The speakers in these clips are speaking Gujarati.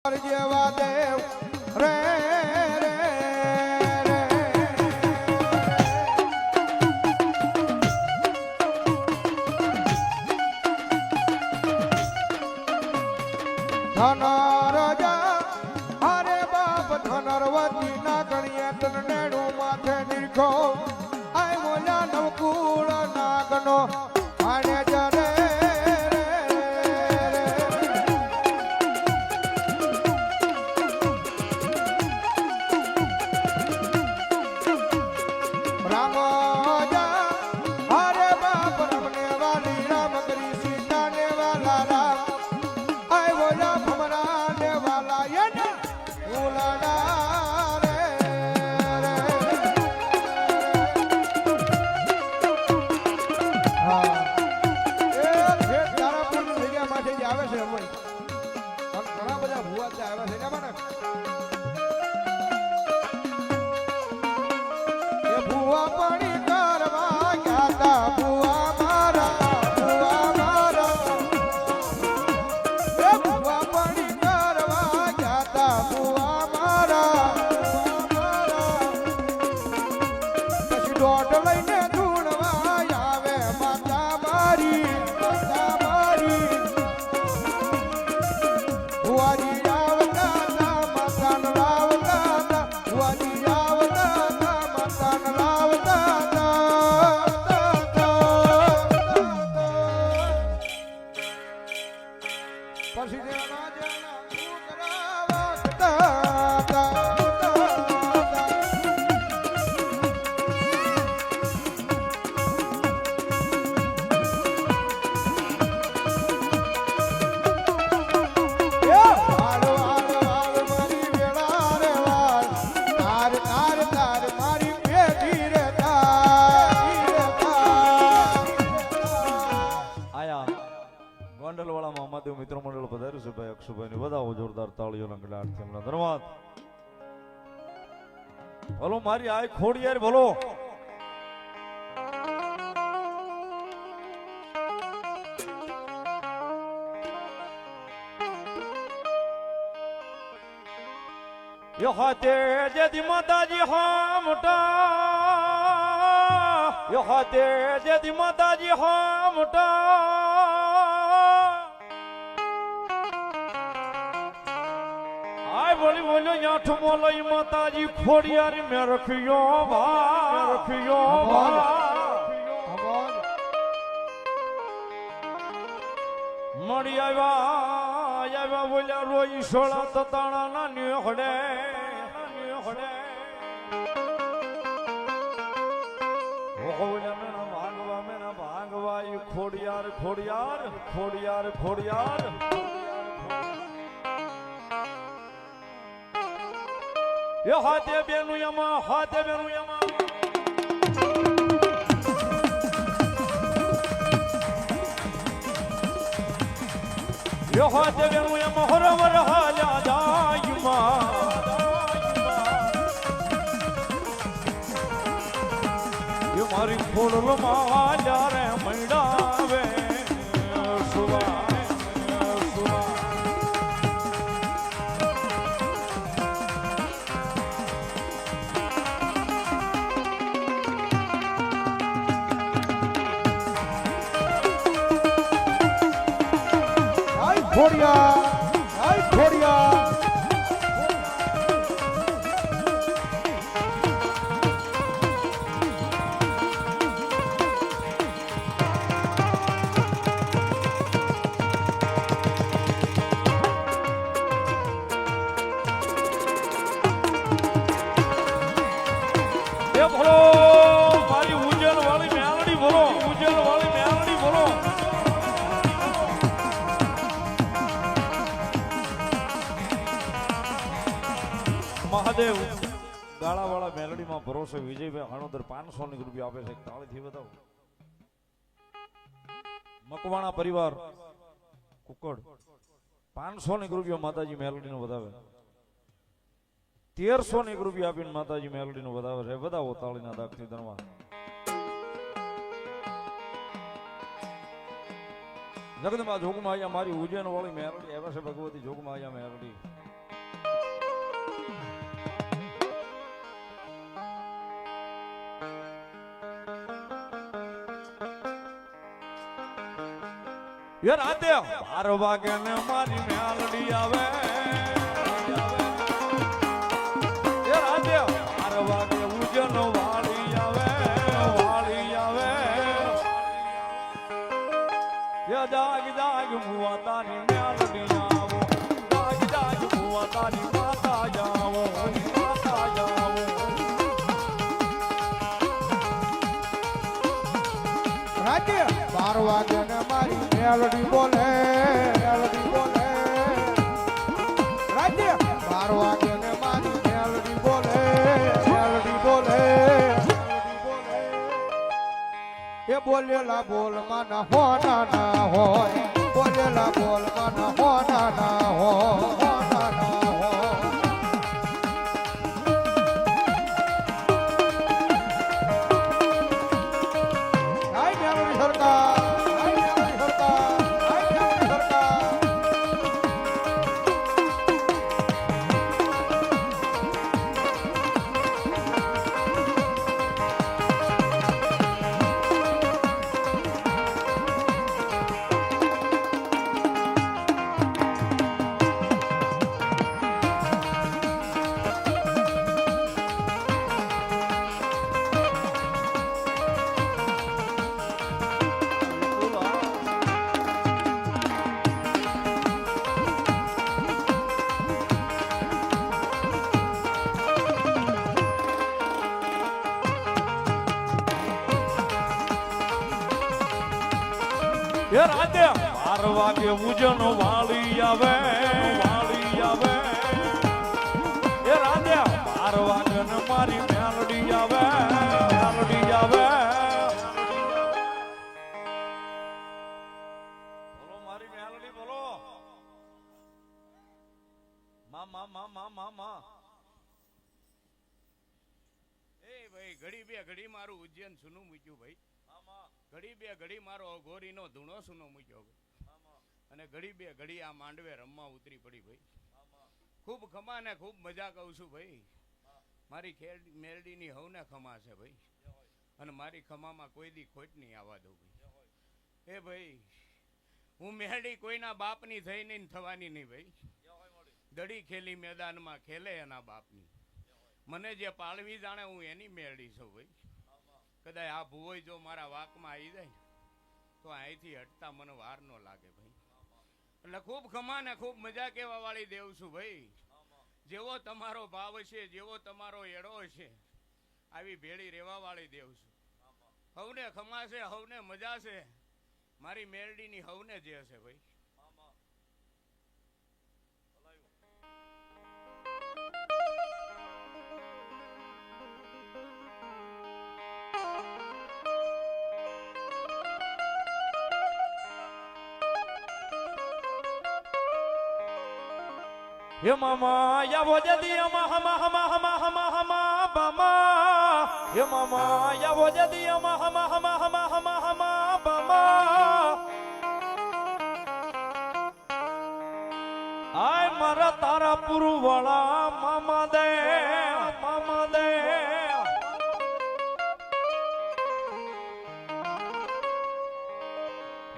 જેવા દેવ રે ધનર જા હરે બાપ ધનરવતી ના ગણીએ તન નેડું માથે નીખો આય મોલા નવકુળ નાગનો આને જરે મિત્રો મંડળ પધાર્યું છે ભાઈ અક્ષુભાઈ ને વધાવો જોરદાર તાળીઓના ગડાટ તેમના ધન્યવાદ. બોલો મારી આય ખોડિયાર બોલો. યો હાથે જેદી માતાજી હા મોટા યો હાથે જેદી માતાજી હા મોટા બોલી બોલ્યો યાઠ મોલો માતાજી ખોડિયાર મે રખ્યો ભા રખ્યો મળી આવ્યા બોલ્યા રોઈ સોળા તતાણા ના ન્યોહડે મેના ભાંગવા ખોડિયાર ખોડિયાર ખોડિયાર ખોડિયાર યો હાથે બેનું યમા હાથે બેનું યમા યો હાથે બેનું યમા હરવર હાલ્યા જાયુમા યો મારી ખોડલમાં હાલ્યા રે મંડાવે સુવા ખોડિયા આય ખોડિયા એ બોલો મારી ઉજ્જૈન વાળી મેલડી બોલો ઉજ્જૈન વાળી મેલડી બોલો. મહાદેવ ગાળાવાળા મેલડીમાં ભરોસે વિજયભાઈ હણોદર 500 ની રૂપિયા આપે છે. તાળીથી બતાવો. મકવાણા પરિવાર કુકડ 500 ની રૂપિયા માતાજી મેલડી નો વધાવે. 1300 ની રૂપિયા આપીને માતાજી મેલડી નો વધાવે છે. બતાવો તાળીના દાખથી ધન્યવાદ. જગદંબા જોગમાયા મારી ઉજ્જૈન વાળી મેરડી એવા છે ભગવતી જોગમાયા મેરડી એ રાતે 12 વાગે ને મારી મેલડી આવે એ રાતે 12 વાગે ઉજ્જૈન વાળી આવે એ જાગ જાગ મુવા તારી મેલડી આવો જાગ જાગ મુવા તારી માતા જાવો રાતે 12 વાગે ને મારી મેલડી બોલે રાતે 12 વાગે ને મારી મેલડી બોલે એ બોલેલા બોલ માં હોના ના હોય બોલેલા બોલ માં હોના ના હોય એ રાતે 12 વાગે ઉજ્જૈન વાળી આવે એ રાતે 12 વાગે ને મારી મેલડી આવે બોલો મારી મેલડી બોલો મા એ ભાઈ ઘડી બે ઘડી મારું ઉજ્જૈન સુનું મૂક્યું ભાઈ ઘડી બે ઘડી મારો અઘોરીનો ધૂણો સુનો મૂક્યો અને ઘડી બે ઘડી આ માંડવે રમવા ઉતરી પડી ભાઈ ખૂબ ખમા ને ખૂબ મજા કહું છું ભાઈ મારી મેરડીની હવને ખમા છે ભાઈ અને મારી ખમામાં કોઈ દી ખોટ નહીં આવવા દઉં ભાઈ એ ભાઈ હું મેરડી કોઈના બાપની થઈ નહીં થવાની નહીં ભાઈ દડી ખેલી મેદાનમાં ખેલે એના બાપની મને જે પાળવી જાણે હું એની મેરડી છું ભાઈ કદાચ આ ભુવોય જો મારા વાકમાં આવી જાય તો અહીંથી હટતા મને વાર ન લાગે ભાઈ એટલે ખૂબ ખમા ને ખૂબ મજા કેવા વાળી દેવ છું ભાઈ જેવો તમારો ભાવ છે જેવો તમારો એડો છે આવી ભેળી રેવા વાળી દેવ છું હવને ખમા છે હવને મજા છે મારી મેરડીની હવને જે હશે ભાઈ એ મામા યાવો જદી હમા બામા એ મામા યાવો જદી હમા બામા આય મારા તારા પુરવાળા મામા દે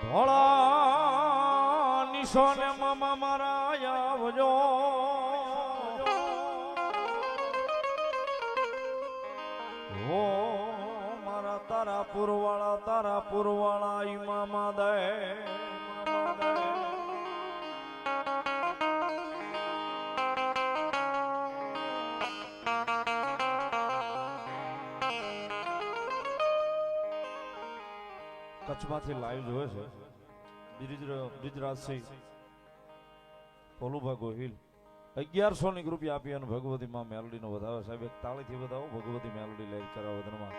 ભોળા નિશોને મામા મારા આવજો ઓ મારા તારા પુરવાળા ઈ મામા દે કચ્છમાંથી લાઈવ જોવે છે બ્રિજરાજસિંહ પોલુભા ગોહિલ 1100 ની રૂપિયા આપી અને ભગવતી માં મેલડી નો વધાવે સાહેબ એક તાળીથી વધાવો ભગવતી મેલડી લાઈવ કરાવો ધનમાં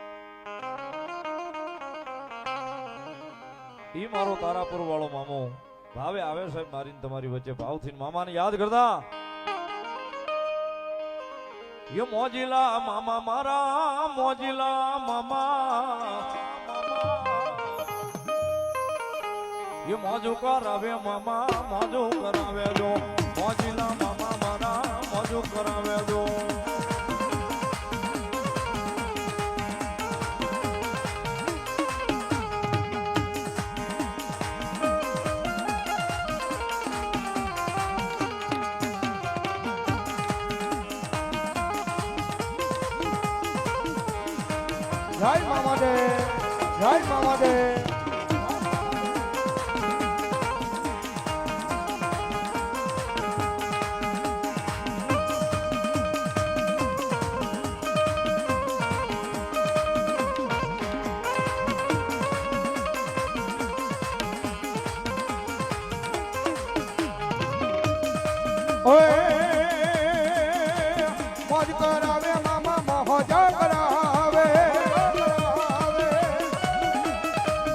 ઈ મારો તારાપુર વાળો મામો ભાવે આવે સાહેબ મારી તમારી વચ્ચે ભાવથી મામાને યાદ કરતા યો મોજીલા મામા મારા મોજીલા મામા એ મોજું કરાવે મામા મોજું કરાવે જો મોજીલા મામા મારા મોજું કરાવે જો જય મામા દે જય મામા દે મોજ કરાવે મામા મોજ કરાવે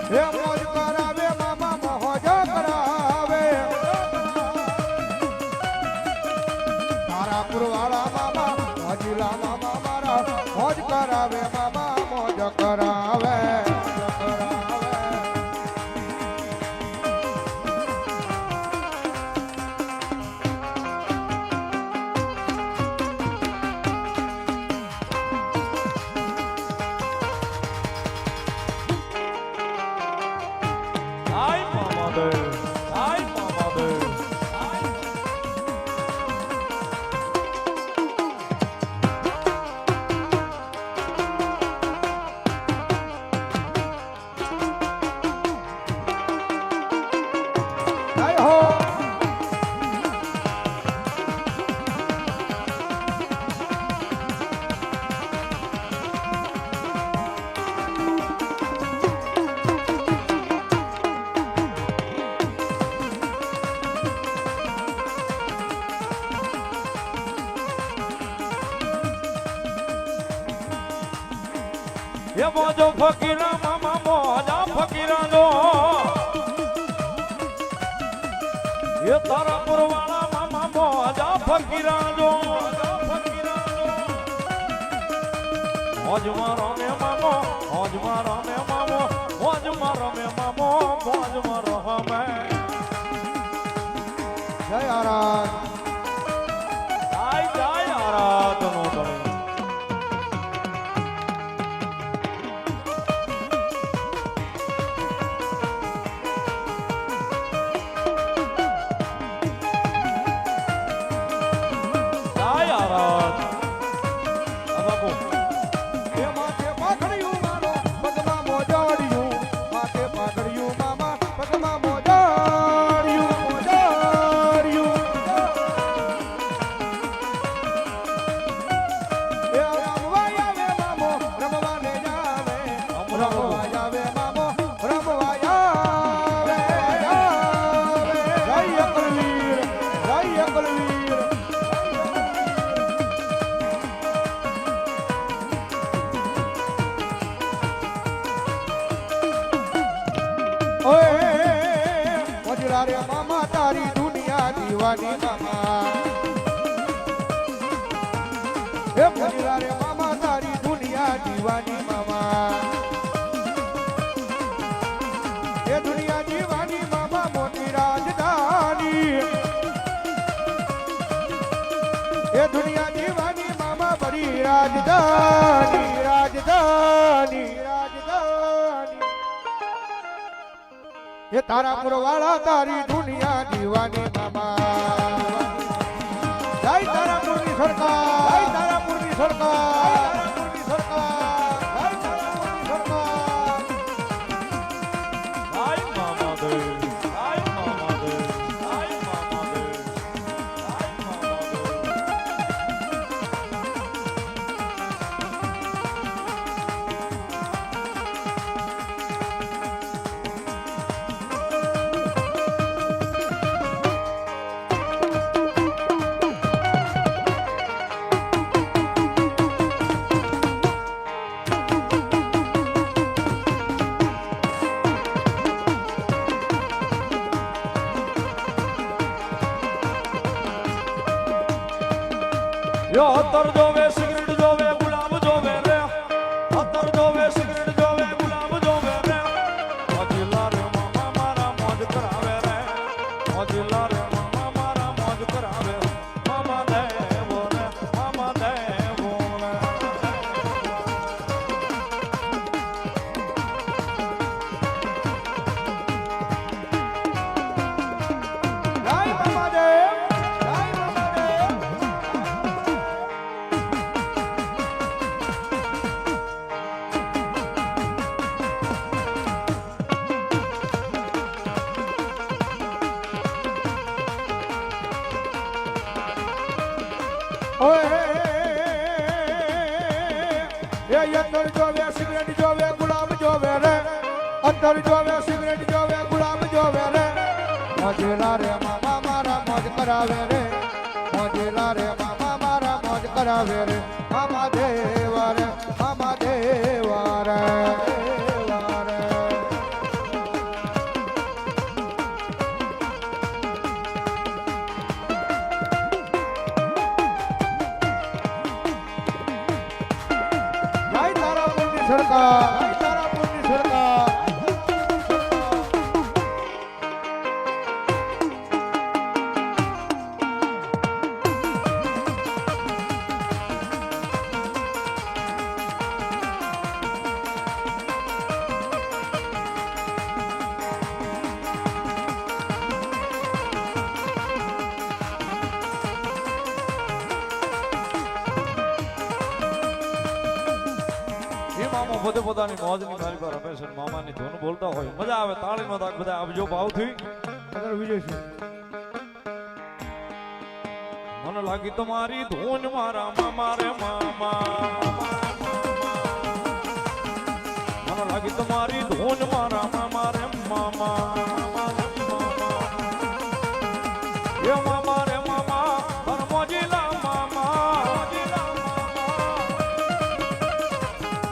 હે મોજ કરાવે મામા મોજ કરાવે તારાપુર વાળા મામા મોજીલા મામા મારા મોજ કરાવે મામા મોજ કરાવે આય મામા દે આય મામા દે જય હો એ મોજો ફકીરા મામા મોજા ફકીરા જો એ તારાપુર વાળા મામા મોજા ફકીરા જો મોજમાં રમે મામો મોજમાં રમે મામો મોજમાં રમે મામો મોજમાં રમે જય આરાધ આય જાય આરાધનો તમે જાય આરાધ આ બાપુ એ માથે પાઘડિયું મારો પગમાં મોજાડિયું માથે પાઘડિયું મામા પગમાં મોજાડિયું મોજાડિયું એ રમવા આવે મામો રમવાને જાવે રમવા આવે મામો રમવા આવે જય અકલવીર જય અકલવીર ઓય મોજરા રે મામા તારી દુનિયા દીવાની મામા હે મોજરા રે મામા તારી દુનિયા દીવાની મામા એ દુનિયા દીવાની મામા મોટી રાજધાની એ દુનિયા દીવાની મામા બડી રાજધાની રાજધાની રાજધાની એ તારાપુર વાળા તારી દુનિયા દીવાની મામા જય તારાપુરની સરકાર જય તારાપુરની સરકાર તારાપુરની સરકાર જય તારાપુરની સરકાર આય મામા દે આય મામા દે આય મામા દે આય મામા દે યો હતર જોવે સિગરેટ જોવે ગુલાબ જોવે રે હતર જોવે સિગરેટ જોવે ગુલાબ જોવે રે મોજીલા રે મામા મારા મોજ કરા ઓય એ અંદર જોવે સિગરેટ જોવે ગુલાબ જોવે રે અંદર જોવે સિગરેટ જોવે ગુલાબ જોવે રે મોજેલા રે મામા મારા મોજ કરાવે રે મોજેલા રે મામા મારા મોજ કરાવે રે મામા દેવા રે મામા દેવા રે દેવા રે જય તારાપુરની સરકાર જય તારાપુરની સરકાર એ મામા પોતે પોતાની મોજની મારી પર રમે છે મામાની ધૂન બોલતા હોય મજા આવે તાળીનો તાક બધા આપજો ભાવથી અગર વિજય છે મને લાગી તમારી ધૂન મારા મામા રે મામા મને લાગી તમારી ધૂન મારા મામા રે મામા એ મામા રે મામા હરમોજીલા મામા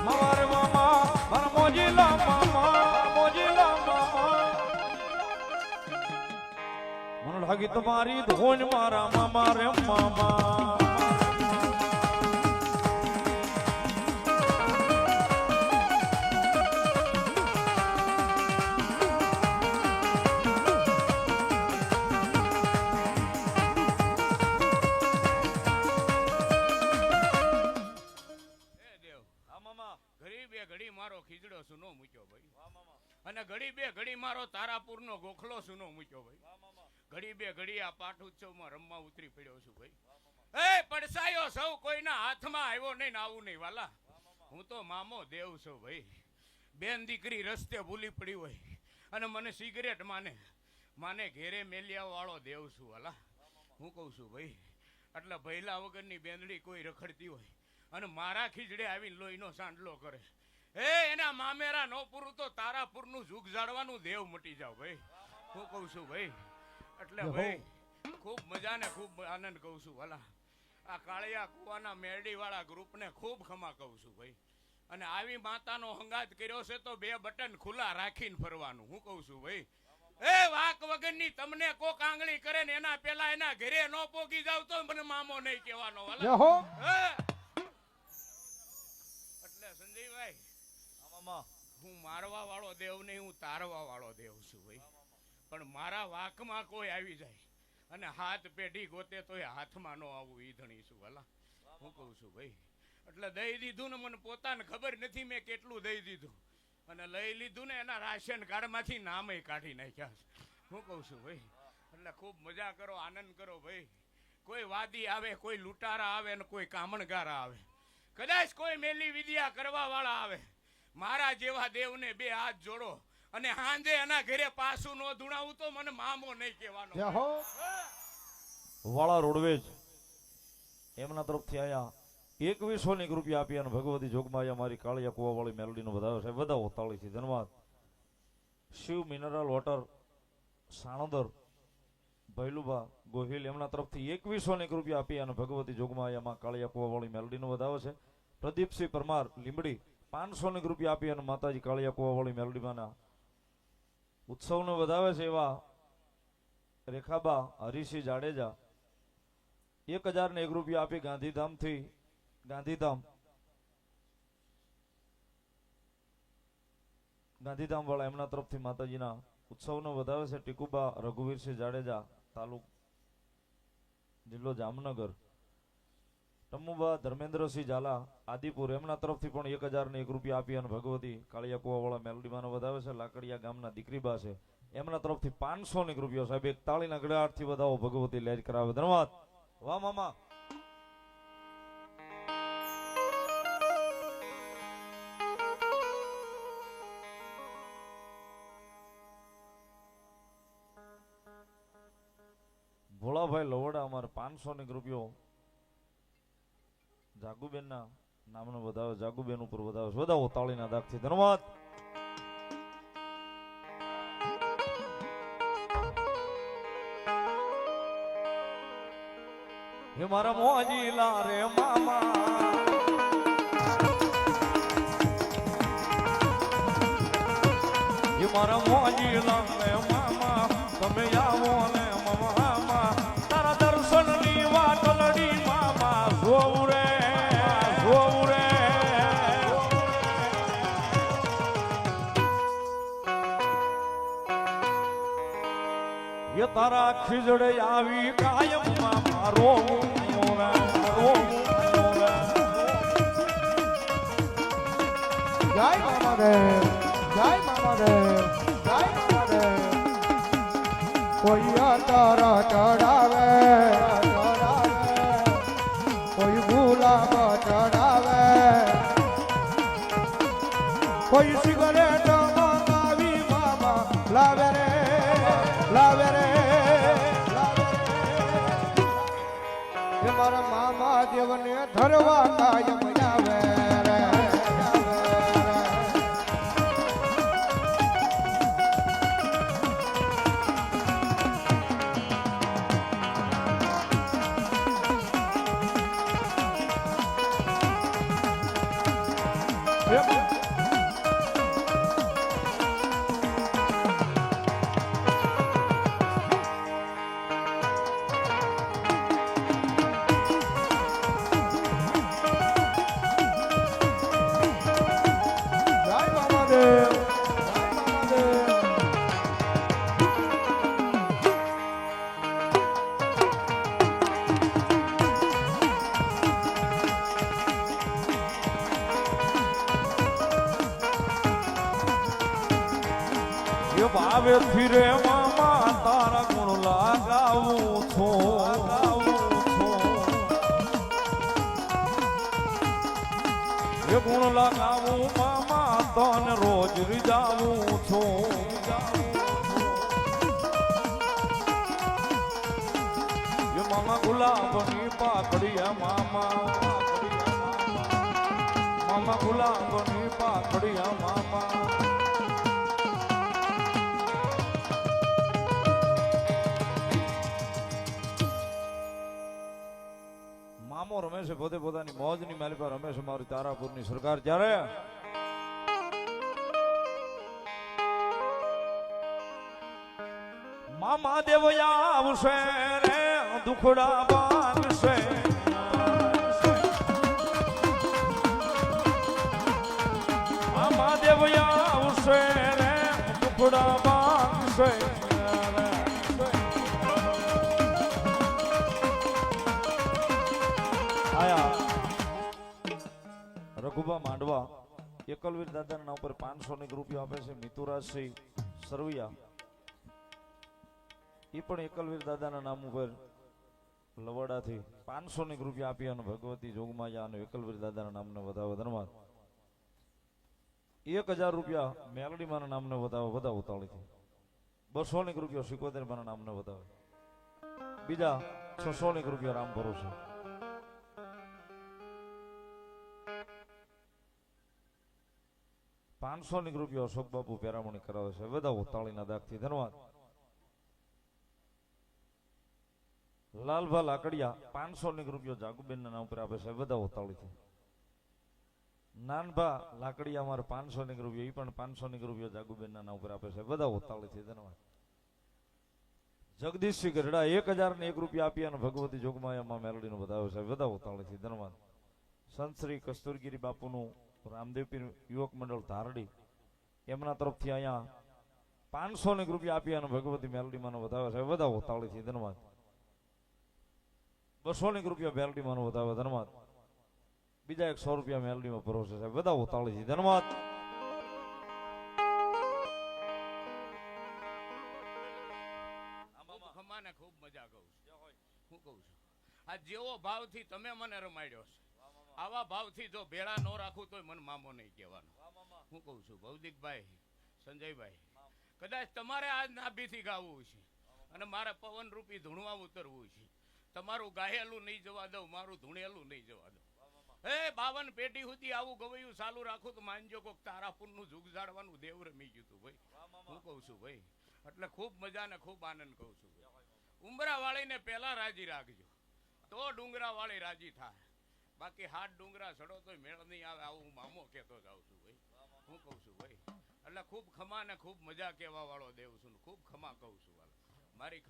મામા રે મામા હરમોજીલા મામા હરમોજીલા મામા મને લાગી તમારી ધૂન મારા મામા રે મામા હે દેવ ઘડી બે ઘડી મારો ખીજડો સુનો મૂક્યો ભાઈ અને ઘડી બે ઘડી મારો તારાપુરનો ગોખલો સુનો મૂક્યો ભાઈ ઘડી બે ઘડી આ પાઠ ઉત્સવમાં રમવા ઉતરી પડ્યો છું ભાઈ એ પડસાયો સૌ કોઈના હાથમાં આવ્યો નહીં ને આવું નહીં વાલા હું તો મામો દેવ છું ભાઈ બેન દીકરી રસ્તે ભૂલી પડી હોય અને મને સિગરેટ માને ઘેરે મેલિયા વાળો દેવ છું વાલા હું કહું છું ભાઈ એટલે ભૈલા વગરની બેંદડી કોઈ રખડતી હોય અને મારા ખીજડે આવીને લોહીનો સાંડલો કરે એના મામેરા નો પૂરું તો તારાપુરનું જુગ જાળવાનું દેવ મટી જાવ ભાઈ હું કહું છું ભાઈ એટલે ભાઈ ખૂબ મજા ને ખૂબ આનંદ કહું છું વાલા આ કાળિયા કુવાના મેરડી વાળા ગ્રુપને ખૂબ ખમા કહું છું ભાઈ અને આવી માતાનો હંગાત કર્યો છે તો બે બટન ખુલ્લા રાખીને ફરવાનું હું કહું છું ભાઈ એ વાક વગરની તમને કોક આંગળી કરે ને એના પેલા એના ઘરે નો પોગી જાવ તો મને મામો નહીં કહેવાનો વાલા હો એટલે સંજયભાઈ હું મારવા વાળો દેવ નહીં હું તારવા વાળો દેવ છું ભાઈ પણ મારા વાકમાં કોઈ આવી જાય અને હાથ પેઢી ગોતે તોય હાથમાં નો આવું ઈ ધણી છું વાલા હું કહું છું ભાઈ એટલે દઈ દીધું ને મને પોતાને ખબર નથી મેં કેટલું દઈ દીધું અને લઈ લીધું ને એના રાશન કાર્ડમાંથી નામે કાઢી નાખ્યા હું કહું છું ભાઈ એટલે ખૂબ મજા કરો આનંદ કરો ભાઈ કોઈ વાદી આવે કોઈ લૂંટારા આવે ને કોઈ કામણગારા આવે કદાચ કોઈ મેલી વિદ્યા કરવા વાળા આવે મારા જેવા દેવને બે હાથ જોડો અને હાંજે એના ઘરે પાછું નો ધુણાવું તો મને મામો નહીં કહેવાનો વાળા રોડવેજ એમના તરફથી આયા 2100 રૂપિયા આપી અને ભગવતી જોગમાયા મારી કાળિયા કુવા વાળી મેલોડીનો વધાવ્યો છે વધાવો તાળીથી ધન્યવાદ શિવ મિનરલ વોટર સાણોદર ભૈલુબા ગોહિલ એમના તરફથી 2100 રૂપિયા આપી અને ભગવતી જોગમાયામાં કાળિયા કુવા વાળી મેલોડીનો વધાવ્યો છે પ્રદીપસિંહ પરમાર લીંબડી 500 રૂપિયા આપી અને માતાજી કાળિયા કુવા વાળી મેલોડીમાંના ઉત્સવનો વધાવે છે એવા રેખાબા હરીસિંહ જાડેજા 1001 રૂપિયા આપી ગાંધીધામથી ગાંધીધામ વાળા એમના તરફથી માતાજીના ઉત્સવનો વધાવે છે ટીકુબા રઘુવીરસિંહ જાડેજા તાલુક જિલ્લો જામનગર ટમુબા ધર્મેન્દ્રસિંહ ઝાલા આદિપુર એમના તરફથી પણ 1001 રૂપિયા આપી અને ભગવતી કાળિયા કુવા વાળા મેલડીમાંનો વધાવે છે લાકડિયા ગામના દીકરીબા છે એમના તરફથી 500 રૂપિયા સાહેબ એક તાળીના ગળાથી વધાવો ભગવતી લેજ કરાવે ધન્યવાદ વાહ મામા ભોળાભાઈ લવડા અમારે 500 રૂપિયો જાગુબેનના નામનો વધાવો, જાગુબેન ઉપર વધાવો, વધાવો તાળીના દાગથી. ધન્યવાદ. હે મારા મોજીલા રે મામા, હે મારા મોજીલા રે મામા, તમે આવો ને મામા, તારા દર્શનની વાત લડી મામા, જોવું રે જોવું રે. એ તારા ખીજડે આવી કાયમ મામા રોવું રે રોવું રે. જય મામા દેવ, જય મામા દેવ, જય મામા દેવ. કોઈ અતર ચડાવે, કોઈ ગુલાબ ચડાવે, કોઈ સિગરેટ મંગાવી મામા લાવે રે લાવે રે લાવે રે. એ મારા મામા દેવને ધરવા કાયમ આવે રે. ભાવે ફિરે મામા તારા ગુણ લાગાવું છું, એ ગુણ લગાવું મામા તને રોજ રીજાવું છું. એ મામા ગુલાબની પાકડીયા મામા, મામા ગુલાબની પાકડીયા મામા. મામો રમેશે પોતે પોતાની મોજની માલી પર રમેશ મારી તારાપુરની સરકાર જ્યારે મામા દેવયા આવશે રે દુખડા ભાગશે, મામા દેવયા આવશે રે દુખડા ભાગશે. રઘુબા માંડવા એકલવીર દાદાના નામ પર 500 રૂપિયા આપે છે. મિતુરાજસિંહ સરવૈયા એ પણ એકલવીર દાદાના નામ ઉપર લવડાથી 500 રૂપિયા આપી અને ભગવતી જોગમાયા અને એકલવીર દાદાના નામને વધાવો. ધન્યવાદ. 1000 રૂપિયા મેલડીમાના નામને વધાવો તાળીથી. 200 રૂપિયા સિકોતેરમાના નામને વધાવે. બીજા 600 રૂપિયા રામ ભરોસે. 500 રૂપિયા અશોક બાપુ પેરામણી કરાવે છે. વધાવો તાળીના દાગથી. ધન્યવાદ. લાલભા લાકડિયા 500 રૂપિયા જાગુબેનના નામ પર આપે છે. વધાવો તાળીથી. નાનભા લાકડિયા અમારે 500 રૂપિયા, એ પણ 500 રૂપિયા જાગુબેનના નામ પર આપે છે. વધાવો તાળીથી. ધન્યવાદ. જગદીશસિંહ ગરડા 1001 રૂપિયા આપી અને ભગવતી જોગમાયામાં મેલડીનો વધાવે છે. વધાવો તાળીથી. ધન્યવાદ. સંત શ્રી કસ્તુરગીરી બાપુનું રામદેવપીર યુવક મંડળ ધારડી એમના તરફથી અહીંયા 500 રૂપિયા આપી અને ભગવતી મેલડીમાંનો વધાવે છે. વધાવો તાળીથી. ધન્યવાદ. 200 રૂપિયા મેલડીમાંનો વધાવે. ધન્યવાદ. બીજા 100 રૂપિયા મેલડીમાં ભરોસે છે. વધાવો તાળીથી. ધન્યવાદ. ખમાને ખૂબ મજા કહું છું. હું કહું છું આ જેવો ભાવથી તમે મને રમાડ્યો છે, આવા ભાવથી જો ભેળા ન રાખું તોય મને મામો નહીં કહેવાનો. હું કહું છું ભૌતિકભાઈ, સંજયભાઈ, કદાચ તમારે આ નાભીથી ગાવું છે અને મારે પવન રૂપી ધૂણવા ઉતરવું છે. તમારું ગાયેલું નહીં જવા દઉં, મારું ધૂણેલું નહીં જવા દઉં. એ 52 પેટી સુધી આવું ગવૈયું ચાલુ રાખું તો માનજો કોક તારાપુરનું જુગ જાડવાનું દેવ રમી ગયું તું ભાઈ. હું કહું છું ભાઈ, એટલે ખૂબ મજા ને ખૂબ આનંદ કહું છું. ઉંબરા વાળીને પહેલા રાજી રાખજો તો ડુંગરા વાળી રાજી થાય. બાકી હાથ ડુંગરા ચડો તો મેળ નહીં આવે, આવું હું મામો કહેતો જાઉં છું ભાઈ. હું કહું છું ભાઈ, એટલે ખૂબ ખમા ને ખૂબ મજા કહેવા વાળો દેવ છું, ખૂબ ખમા કહું છું મારી